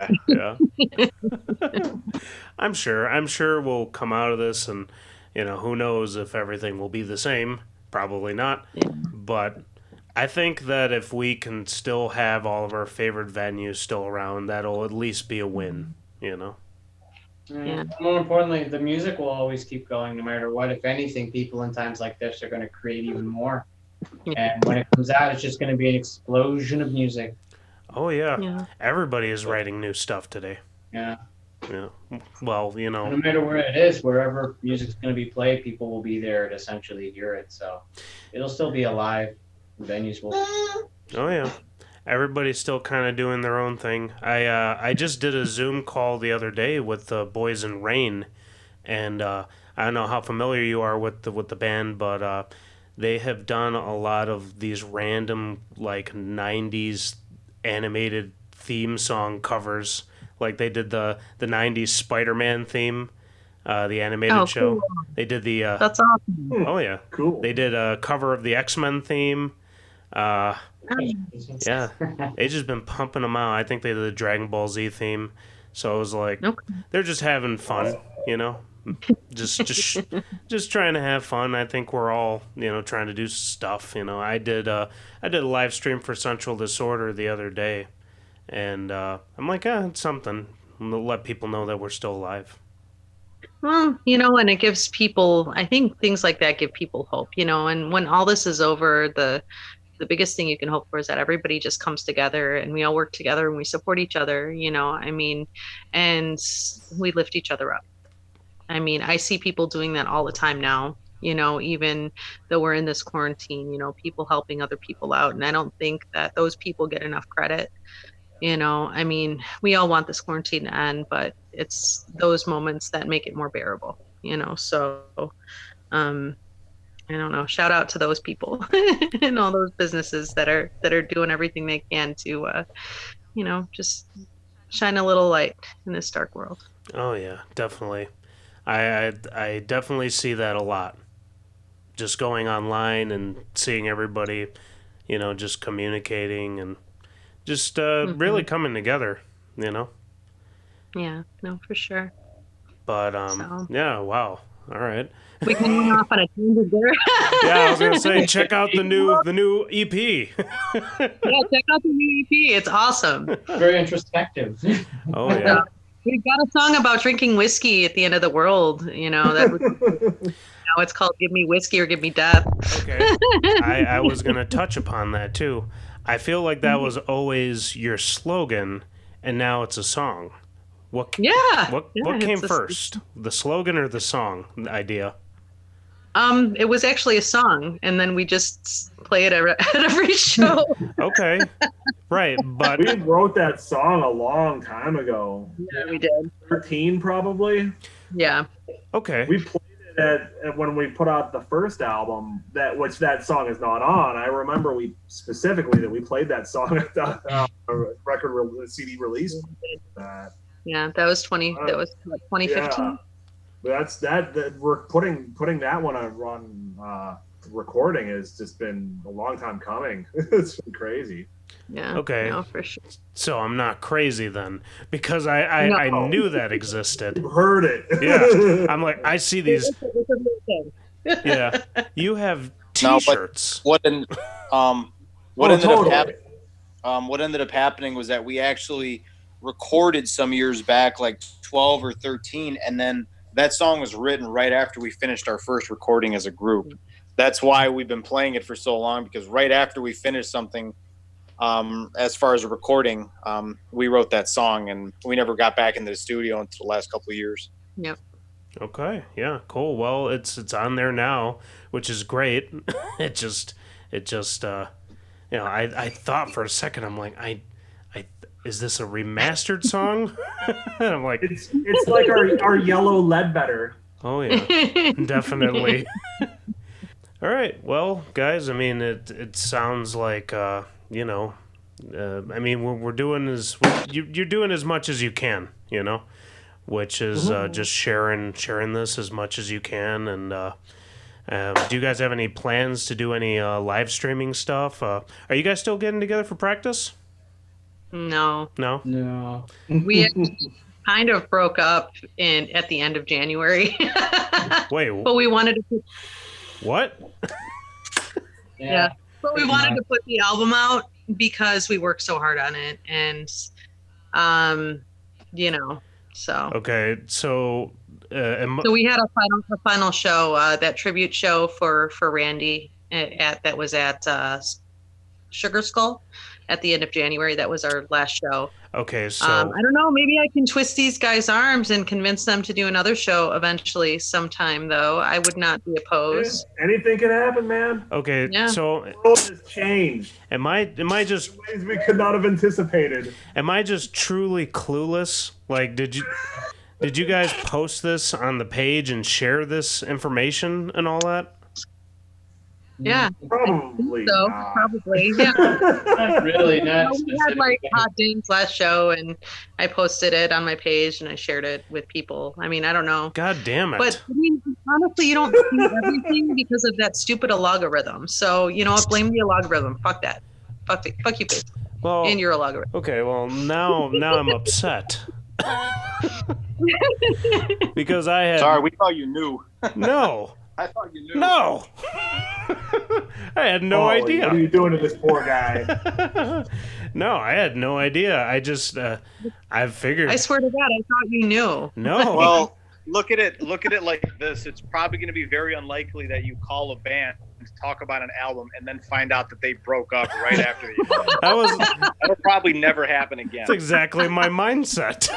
I'm sure we'll come out of this, and you know, who knows if everything will be the same. Probably not. But I think that if we can still have all of our favorite venues still around, that'll at least be a win, you know. Yeah. More importantly, the music will always keep going no matter what. If anything, people in times like this are going to create even more. And when it comes out, it's just going to be an explosion of music. Oh yeah. Everybody is writing new stuff today. Yeah. Well, you know, no matter where it is, wherever music's going to be played, people will be there to essentially hear it. So it'll still be alive. Venues will. Oh yeah. Everybody's still kind of doing their own thing. I just did a Zoom call the other day with the Boys in Rain, and I don't know how familiar you are with the band, but they have done a lot of these random like 90s animated theme song covers. Like they did the 90s Spider-Man theme, the animated show. Cool. They did the that's awesome. Oh yeah, cool. They did a cover of the X-Men theme. Yeah, they just been pumping them out. I think they did the Dragon Ball Z theme, so I was like, they're just having fun, you know, just trying to have fun. I think we're all, you know, trying to do stuff. You know, I did a live stream for Central Disorder the other day, and I'm like, it's something. let people know that we're still alive. Well, and it gives people, I think things like that give people hope, and when all this is over, the biggest thing you can hope for is that everybody just comes together and we all work together and we support each other, and we lift each other up. I mean, I see people doing that all the time now, even though we're in this quarantine, people helping other people out. And I don't think that those people get enough credit. I mean, we all want this quarantine to end, but it's those moments that make it more bearable, so I don't know, shout out to those people and all those businesses that are doing everything they can to just shine a little light in this dark world. Oh yeah, definitely. I definitely see that a lot. Just going online and seeing everybody, just communicating and just really coming together, Yeah, no, for sure. But yeah, wow. All right. We can go off on a tangent there. Yeah, I was gonna say, check out the new EP. Yeah, check out the new EP. It's awesome. Very introspective. Oh yeah. We've got a song about drinking whiskey at the end of the world. Now it's called "Give Me Whiskey or Give Me Death." Okay. I was gonna touch upon that too. I feel like that was always your slogan, and now it's a song. What came first, the slogan or the song idea? It was actually a song, and then we just play it at every show. Okay, right, but we wrote that song a long time ago. Yeah, we did. 13 probably. Yeah. Okay. We played it at when we put out the first album, which that song is not on. I remember we played that song at the CD release. Yeah, that was 2015. Yeah. That we're putting that one on recording has just been a long time coming. It's been crazy. Yeah. Okay. No, for sure. So I'm not crazy then, because I knew that existed. You heard it. Yeah. I'm like, I see these. Yeah. You have T-shirts. No, but what ended up happening was that we actually recorded some years back, like 12 or 13, and then that song was written right after we finished our first recording as a group. That's why we've been playing it for so long, because right after we finished something, as far as a recording, we wrote that song, and we never got back into the studio until the last couple of years. Yep. Okay. Yeah. Cool. Well, it's on there now, which is great. It just I thought for a second, I'm like, is this a remastered song? And I'm like, it's like our yellow Ledbetter. Oh yeah, definitely. All right, well, guys, I mean, it sounds like I mean, we're doing you're doing as much as you can, which is just sharing this as much as you can. And do you guys have any plans to do any live streaming stuff? Are you guys still getting together for practice? No. We kind of broke up at the end of January. Wait. But we wanted to put... What? Yeah. But we wanted to put the album out because we worked so hard on it, and so. Okay, so. So we had a final show, that tribute show for Randy that was at Sugar Skull at the end of January. That was our last show. Okay, so I don't know. Maybe I can twist these guys' arms and convince them to do another show eventually, sometime. Though I would not be opposed. Yeah, anything can happen, man. Okay, yeah. So the world has changed. Am I just in ways we could not have anticipated? Am I just truly clueless? Like, did you guys post this on the page and share this information and all that? Yeah, probably. So not. Probably, yeah. Not really, not. We had like Hot Dame's last show, and I posted it on my page, and I shared it with people. I mean, I don't know. God damn it! But I mean, honestly, you don't see everything because of that stupid algorithm. So you know what? Blame the algorithm. Fuck that. Fuck you, bitch. Well, and your algorithm. Okay, well now I'm upset. Because I had. Sorry, we thought you knew. No. I thought you knew. No. I had no idea. What are you doing to this poor guy? No, I had no idea. I just, I figured. I swear to God, I thought you knew. No. Well, look at it like this. It's probably going to be very unlikely that you call a band to talk about an album and then find out that they broke up right after you. That'll probably never happen again. That's exactly my mindset.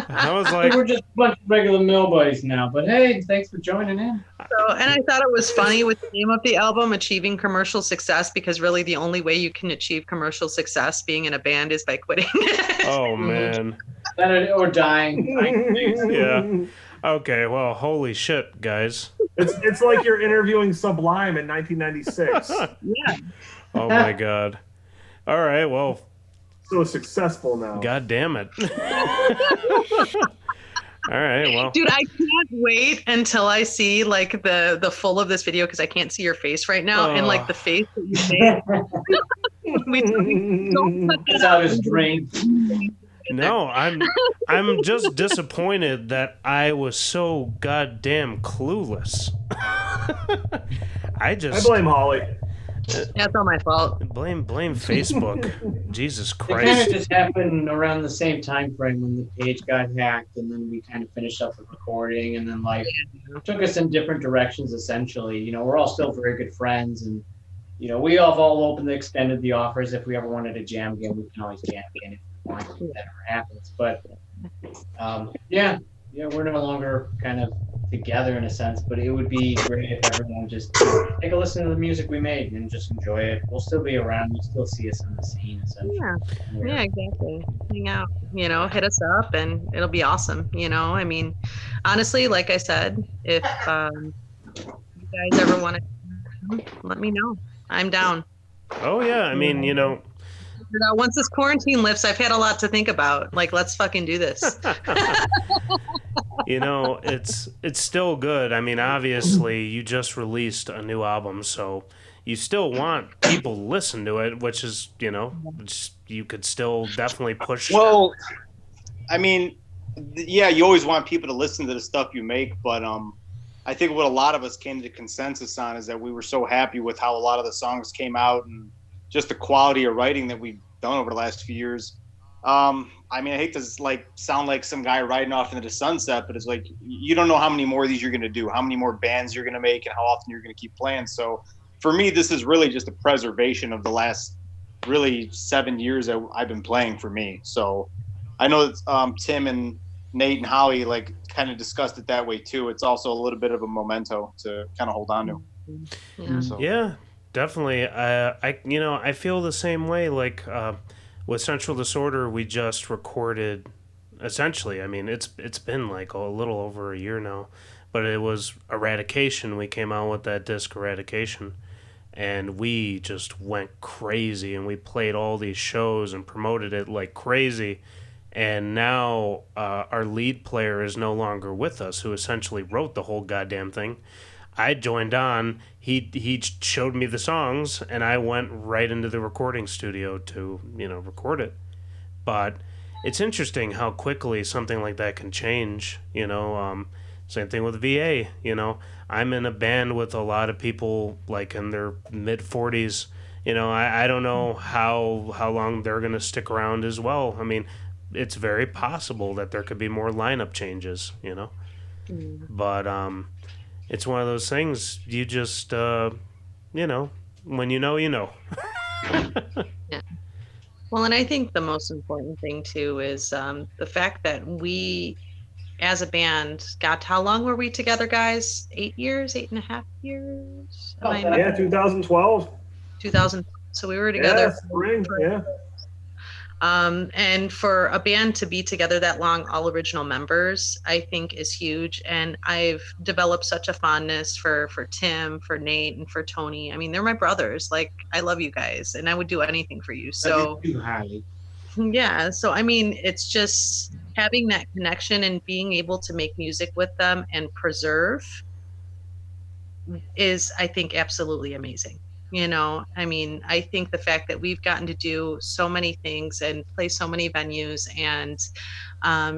I was like, we're just a bunch of regular mill buddies now, but hey, thanks for joining in. So, and I thought it was funny with the name of the album, Achieving Commercial Success, because really the only way you can achieve commercial success being in a band is by quitting. oh man. Or dying. Yeah. Okay, well, holy shit, guys. It's like you're interviewing Sublime in 1996. Yeah. Oh my god. All right, well. So successful now. God damn it. All right, well. Dude, I can't wait until I see like the full of this video because I can't see your face right now, and like the face that you made. That's out of his brain. No, I'm just disappointed that I was so goddamn clueless. I blame Holly. That's all my fault. Blame Facebook. Jesus It kind Christ. of just happened around the same time frame when the page got hacked, and then we kind of finished up the recording, and then life took us in different directions. Essentially, you know, we're all still very good friends, and you know, we all opened, extended the offers. If we ever wanted to jam again, we can always jam again if we want. If that ever happens, but yeah, we're no longer kind of together in a sense, but it would be great if everyone just take a listen to the music we made and just enjoy it. We'll still be around. You'll still see us in the scene, essentially. Yeah, exactly. Hang out, you know, hit us up and it'll be awesome. You know, I mean, honestly, like I said, if you guys ever want to, let me know. I'm down. Oh yeah, I mean, you know. Once this quarantine lifts, I've had a lot to think about. Like, let's fucking do this. You know, it's still good. I mean, obviously, you just released a new album, so you still want people to listen to it, which is, you know, you could still definitely push. Well, I mean, yeah, you always want people to listen to the stuff you make, but I think what a lot of us came to consensus on is that we were so happy with how a lot of the songs came out and just the quality of writing that we've done over the last few years. I mean, I hate to sound like some guy riding off into the sunset, but it's like, you don't know how many more of these you're going to do, how many more bands you're going to make, and how often you're going to keep playing. So for me, this is really just a preservation of the last really 7 years that I've been playing for me. So I know that Tim and Nate and Howie like kind of discussed it that way too. It's also a little bit of a memento to kind of hold on to. Yeah. So. Yeah, definitely. I feel the same way. Like with Central Disorder, we just recorded. Essentially, I mean, it's been like a little over a year now, but it was Eradication. We came out with that disc Eradication, and we just went crazy, and we played all these shows and promoted it like crazy. And now our lead player is no longer with us, who essentially wrote the whole goddamn thing. I joined on. He showed me the songs, and I went right into the recording studio to, you know, record it. But it's interesting how quickly something like that can change. You know, same thing with VA. You know, I'm in a band with a lot of people like in their mid 40s. You know, I don't know how long they're gonna stick around as well. I mean, it's very possible that there could be more lineup changes, you know. But it's one of those things you just, you know, when you know, you know. Yeah. Well, and I think the most important thing too is the fact that we, as a band, how long were we together, guys? 8 years, 8.5 years? Yeah, 2012. 2000. So we were together. Yeah, spring. Yeah. And for a band to be together that long, all original members, I think is huge. And I've developed such a fondness for Tim, for Nate, and for Tony. I mean, they're my brothers. Like, I love you guys, and I would do anything for you. So, yeah. So, I mean, it's just having that connection and being able to make music with them and preserve is, I think, absolutely amazing. You know, I mean, I think the fact that we've gotten to do so many things and play so many venues and,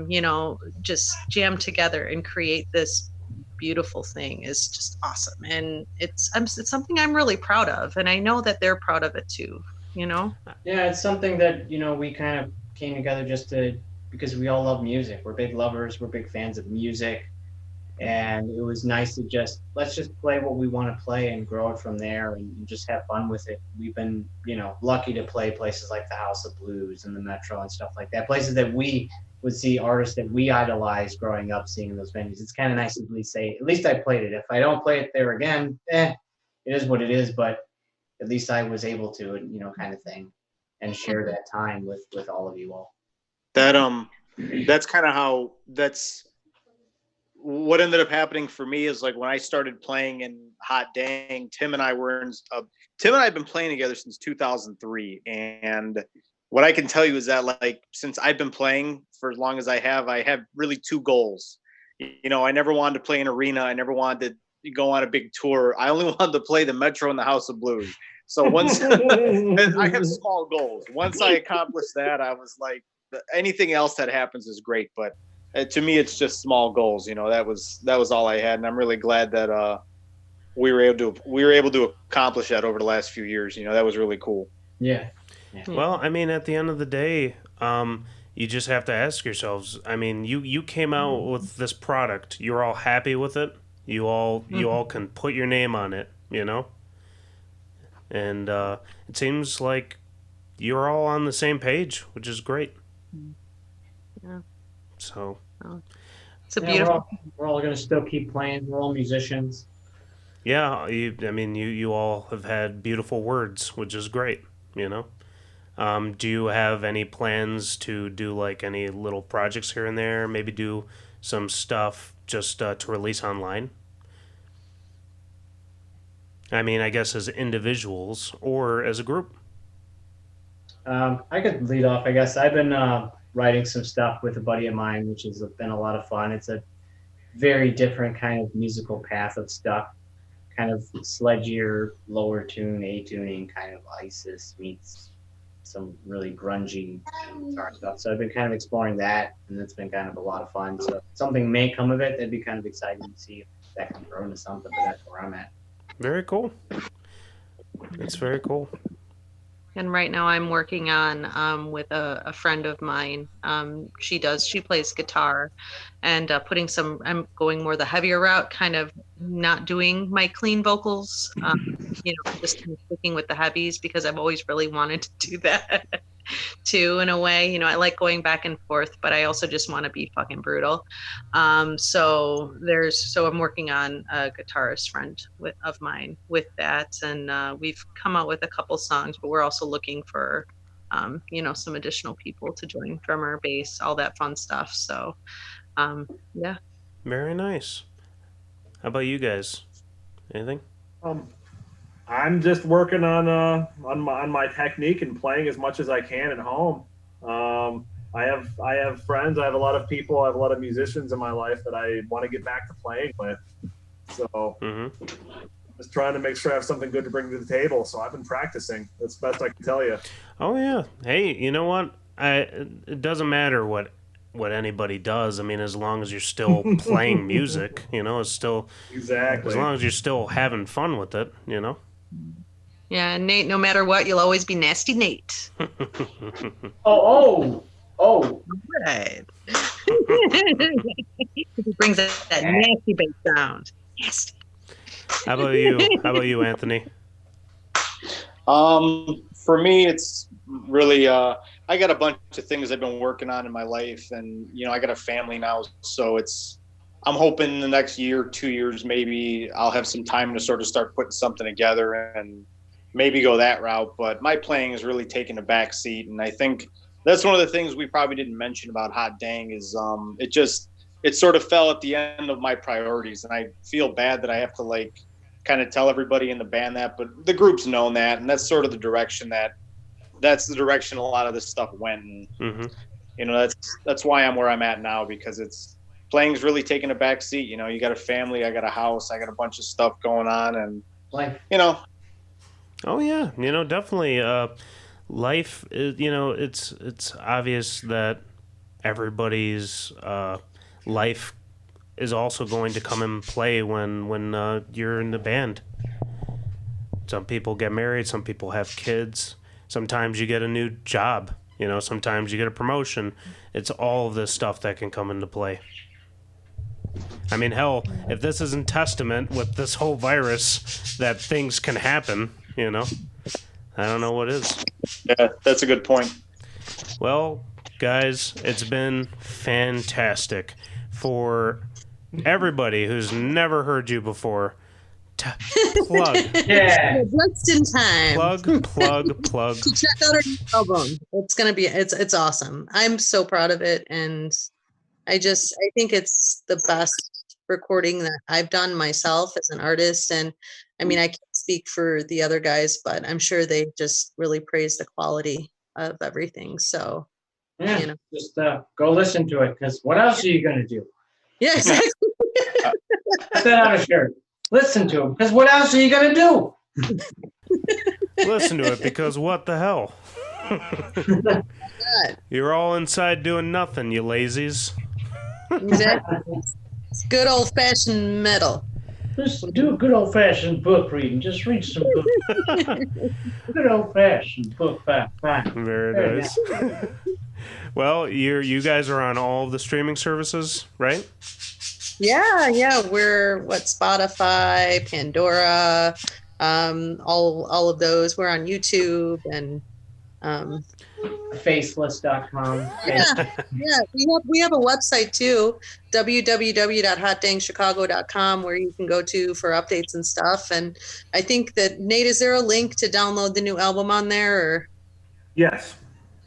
you know, just jam together and create this beautiful thing is just awesome, and it's something I'm really proud of, and I know that they're proud of it too. You know. Yeah, it's something that we kind of came together because we all love music. We're big lovers. We're big fans of music, and it was nice to let's just play what we want to play and grow it from there and just have fun with it. We've been lucky to play places like the House of Blues and the Metro and stuff like that, places that we would see artists that we idolized growing up, seeing in those venues. It's kind of nice to at least say, at least I played it. If I don't play it there again, it is what it is, but at least I was able to, kind of thing, and share that time with all of you all. That's kind of that's what ended up happening for me. Is like when I started playing in Hot Dang, Tim and I have been playing together since 2003, and what I can tell you is that, like, since I've been playing for as long as I have really two goals. I never wanted to play an arena. I never wanted to go on a big tour. I only wanted to play the Metro and the House of Blues. So once I have small goals. Once I accomplished that, I was like, anything else that happens is great. But to me, it's just small goals. That was all I had, and I'm really glad that we were able to accomplish that over the last few years. That was really cool. Yeah. Well, I mean, at the end of the day, you just have to ask yourselves. I mean, you came out with this product. You're all happy with it. You all can put your name on it. And it seems like you're all on the same page, which is great. Yeah. So. It's a beautiful. We're all going to still keep playing. We're all musicians. Yeah, you all have had beautiful words, which is great. Do you have any plans to do like any little projects here and there? Maybe do some stuff just to release online? I mean, I guess as individuals or as a group. I could lead off, I guess. I've been writing some stuff with a buddy of mine, which has been a lot of fun. It's a very different kind of musical path of stuff, kind of sledgier, lower tune, A tuning, kind of ISIS meets some really grungy guitar stuff. So I've been kind of exploring that, and it's been kind of a lot of fun. So something may come of it. That'd be kind of exciting to see if that can grow into something, but that's where I'm at. Very cool. It's very cool. And right now I'm working on with a friend of mine. She plays guitar, and I'm going more the heavier route, kind of not doing my clean vocals, just kind of sticking with the heavies because I've always really wanted to do that too, in a way. I like going back and forth, but I also just want to be fucking brutal. So I'm working on a guitarist friend of mine with that, and we've come out with a couple songs, but we're also looking for some additional people to join, drummer, bass, all that fun stuff. So yeah. Very nice. How about you guys? Anything? I'm just working on my technique and playing as much as I can at home. I have friends. I have a lot of people. I have a lot of musicians in my life that I want to get back to playing with. So just trying to make sure I have something good to bring to the table. So I've been practicing. That's the best I can tell you. Oh yeah. Hey, you know what? It doesn't matter what anybody does. I mean, as long as you're still playing music, it's still exactly. As long as you're still having fun with it, Yeah, and Nate, no matter what, you'll always be Nasty Nate. Oh. Right. He brings that nasty bass sound. Nasty. How about you, Anthony? For me, it's really I got a bunch of things I've been working on in my life, and I got a family now, so I'm hoping in the next year, 2 years, maybe I'll have some time to sort of start putting something together and maybe go that route. But my playing is really taking a back seat, and I think that's one of the things we probably didn't mention about Hot Dang is it sort of fell at the end of my priorities, and I feel bad that I have to kind of tell everybody in the band that, but the group's known that, and that's sort of the direction that's the direction a lot of this stuff went. And, that's why I'm where I'm at now, because playing's really taking a back seat. You got a family, I got a house, I got a bunch of stuff going on, and Oh yeah, definitely. Life is, it's obvious that everybody's life is also going to come in play when you're in the band. Some people get married, some people have kids, sometimes you get a new job, sometimes you get a promotion. It's all of this stuff that can come into play. I mean, hell, if this isn't testament with this whole virus that things can happen, I don't know what is. Yeah, that's a good point. Well, guys, it's been fantastic. For everybody who's never heard you before, plug. Yeah. Just in time. Plug. To check out our new album. It's gonna be it's awesome. I'm so proud of it, and I think it's the best recording that I've done myself as an artist. And I mean, I can't speak for the other guys, but I'm sure they just really praise the quality of everything. So yeah, just go listen to it, because what else are you gonna do? Yeah, exactly. Put that on a shirt. Listen to it, because what else are you gonna do? Listen to it, because what the hell? You're all inside doing nothing, you lazies. Exactly. It's good old fashioned metal. Just do a good old fashioned book reading. Just read some books. Good old fashioned book. Fine. Very nice. Well, you guys are on all of the streaming services, right? Yeah. We're Spotify, Pandora, all of those. We're on YouTube and Faceless.com. Yeah. We have a website too, www.hotdangchicago.com, where you can go to for updates and stuff. And I think that, Nate, is there a link to download the new album on there, or Yes.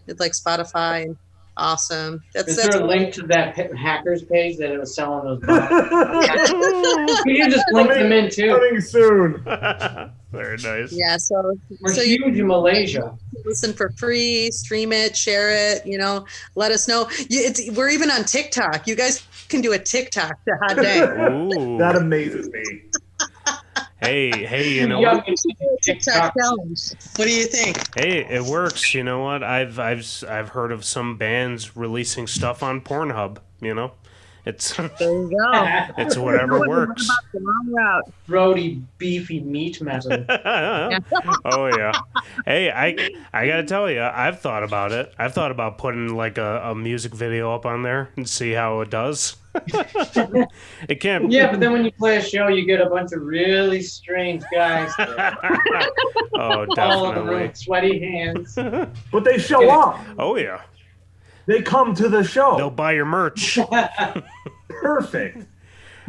it's like Spotify? Awesome. Is there a link to that hackers page that it was selling those bottles? You just link them in too. Coming soon. Very nice. Yeah, so huge in Malaysia. Listen for free, stream it, share it, let us know. We're even on TikTok. You guys can do a TikTok to Hot Dang. Ooh. That amazes me. Hey, you know what? TikTok challenge. What do you think? Hey, it works. You know what? I've heard of some bands releasing stuff on Pornhub. It's there you go. It's whatever works. The wrong route. Throaty, beefy meat method. Oh yeah. Hey, I gotta tell you, I've thought about it. I've thought about putting like a music video up on there and see how it does. It can't. Yeah, but then when you play a show, you get a bunch of really strange guys. Oh, All of them definitely. with sweaty hands. But they show up. Oh yeah. They come to the show. They'll buy your merch. Perfect.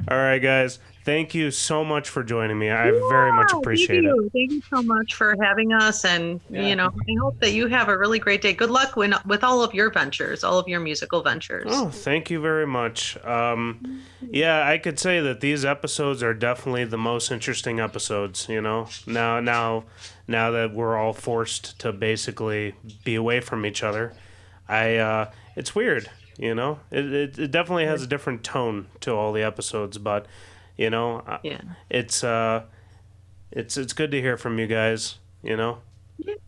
All right, guys. Thank you so much for joining me. I very much appreciate it. Thank you so much for having us. And, I hope that you have a really great day. Good luck with all of your ventures, all of your musical ventures. Oh, thank you very much. Yeah, I could say that these episodes are definitely the most interesting episodes, Now that we're all forced to basically be away from each other, it's weird, It definitely has a different tone to all the episodes, but it's good to hear from you guys, Yeah, you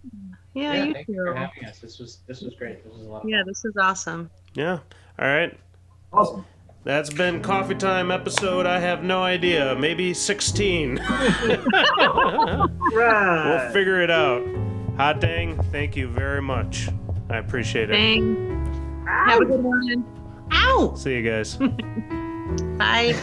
thank you too. for having us. This was great. This was a lot of fun. Yeah, this is awesome. Yeah. All right. Awesome. That's been Coffee Time episode, I have no idea, maybe 16. Right. We'll figure it out. Hot Dang, thank you very much. I appreciate it. Thanks. Have a good one. Ow! See you guys. Bye.